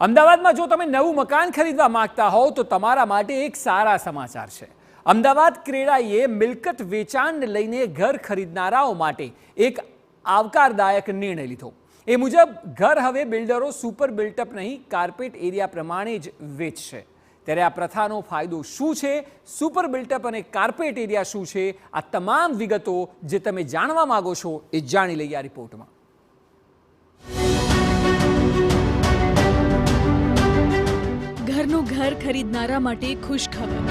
અમદાવાદમાં જો તમે નવું મકાન ખરીદવા માંગતા હોવ તો તમારા માટે એક સારા સમાચાર છે। અમદાવાદ ક્રેડાઈએ મિલકત વેચાણને લઈને ઘર ખરીદનારાઓ માટે એક આવકારદાયક નિર્ણય લીધો। એ મુજબ ઘર હવે બિલ્ડરો સુપર બિલ્ટઅપ નહીં, કાર્પેટ એરિયા પ્રમાણે જ વેચશે। ત્યારે આ પ્રથાનો ફાયદો શું છે, સુપર બિલ્ટઅપ અને કાર્પેટ એરિયા શું છે, આ તમામ વિગતો જે તમે જાણવા માંગો છો એ જાણી લઈએ આ રિપોર્ટમાં। ઘરનું ઘર ખરીદનારા માટે ખુશ ખબર।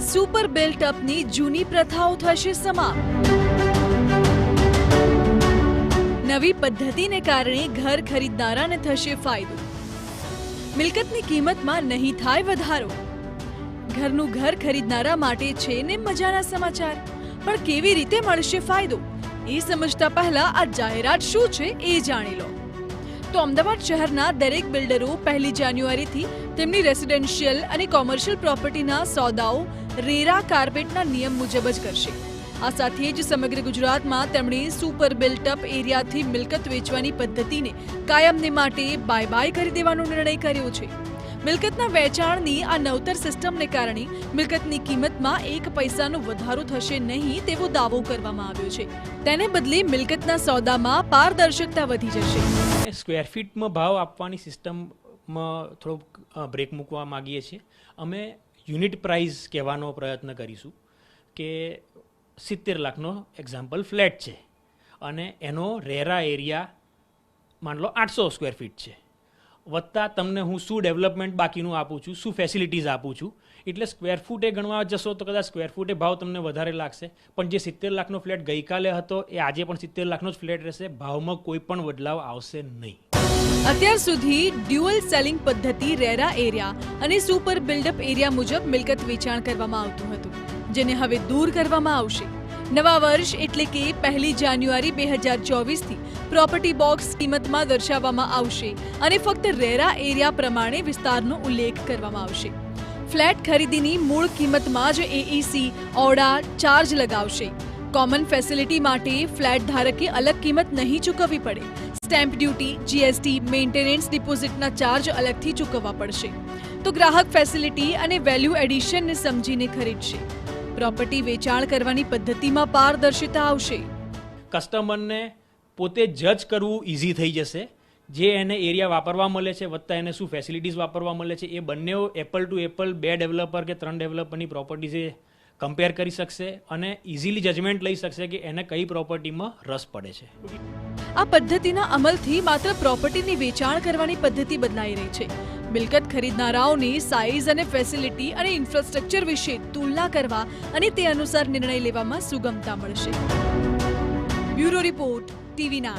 સુપર બિલ્ટઅપની જૂની પ્રથાઓ થશે સમાપ્ત। નવી પદ્ધતિને કારણે ઘર ખરીદનારાને થશે ફાયદો। મિલકતની કિંમતમાં નહીં થાય વધારો। ઘરનું ઘર ખરીદનારા માટે છે ને મજાના સમાચાર, પણ કેવી રીતે મળશે ફાયદો એ સમજતા પહેલા આ જાહેરાત શું છે એ જાણી લો। તો અમદાવાદ શહેરના દરેક બિલ્ડરો 1 જાન્યુઆરીથી તેમની રેસિડેન્શિયલ અને કોમર્શિયલ પ્રોપર્ટીના સોદાઓ રેરા કાર્પેટના નિયમ મુજબ જ કરશે। આ સાથે જ સમગ્ર ગુજરાતમાં તેમણે સુપર બિલ્ટઅપ એરિયાથી મિલકત વેચવાની પદ્ધતિને કાયમને માટે બાય બાય કરી દેવાનો નિર્ણય કર્યો છે। મિલકતના વેચાણની આ નવતર સિસ્ટમને કારણે મિલકતની કિંમતમાં 1 પૈસાનો વધારો થશે નહીં તેવો દાવો કરવામાં આવ્યો છે। તેને બદલે મિલકતના સોદામાં પારદર્શકતા વધી જશે। સ્ક્વેર ફીટમાં ભાવ આપવાની સિસ્ટમમાં થોડો બ્રેક મૂકવા માગીએ છીએ। અમે યુનિટ પ્રાઇસ કહેવાનો પ્રયત્ન કરીશું કે 70 લાખનો એક્ઝામ્પલ ફ્લેટ છે અને એનો રેરા એરિયા માન લો 800 સ્ક્વેર ફીટ છે, વત્તા તમને હું શું ડેવલપમેન્ટ બાકીનું આપું છું, શું ફેસિલિટીઝ આપું છું, એટલે સ્ક્વેર ફૂટે ગણવા જશો તો કદાચ સ્ક્વેર ફૂટે ભાવ તમને વધારે લાગશે, પણ જે 70 લાખનો ફ્લેટ ગઈકાલે હતો એ આજે પણ 70 લાખનો જ ફ્લેટ રહેશે। ભાવમાં કોઈ પણ બદલાવ આવશે નહીં। અત્યાર સુધી ડ્યુઅલ સેલિંગ પદ્ધતિ રેરા એરિયા અને સુપર બિલ્ડઅપ એરિયા મુજબ મિલકત વેચાણ કરવામાં આવતું હતું, જેને હવે દૂર કરવામાં આવશે। નવા વર્ષ એટલે કે 1 જાન્યુઆરી 2024 થી પ્રોપર્ટી બોક્સ કિંમતમાં દર્શાવવામાં આવશે અને ફક્ત રેરા એરિયા પ્રમાણે વિસ્તારનો ઉલ્લેખ કરવામાં આવશે। ફ્લેટ ખરીદીની મૂળ કિંમતમાં જ એઈસી ઓડા ચાર્જ લગાવશે। કોમન ફેસિલિટી માટે ફ્લેટ ધારકે અલગ કિંમત નહીં ચૂકવવી પડે। સ્ટેમ્પ ડ્યુટી, જીએસટી, મેન્ટેનન્સ ડિપોઝિટના ચાર્જ અલગથી ચૂકવવા પડશે। તો ગ્રાહક ફેસિલિટી અને વેલ્યુ એડિશનને સમજીને ખરીદશે। પ્રોપર્ટી વેચાણ કરવાની પદ્ધતિમાં પારદર્શિતા આવશે। કસ્ટમરને પોતે જજ કરવું ઇઝી થઈ જશે। જે એને એરિયા વાપરવા મળે છે વત્તા એને શું ફેસિલિટીઝ વાપરવા મળે છે એ બંને એપલ ટુ એપલ 2 ડેવલપર કે 3 ડેવલપરની પ્રોપર્ટીઝે કમ્પેર કરી શકશે અને ઇઝીલી જજમેન્ટ લઈ શકશે કે એને કઈ પ્રોપર્ટીમાં રસ પડે છે। આ પદ્ધતિના અમલથી માત્ર પ્રોપર્ટીની વેચાણ કરવાની પદ્ધતિ બદલાઈ રહી છે। મિલકત ખરીદનારાઓને સાઇઝ અને ફેસિલિટી અને ઇન્ફ્રાસ્ટ્રક્ચર વિશે તુલના કરવા અને તે અનુસાર નિર્ણય લેવામાં સુગમતા મળશે। Bureau report, TV9।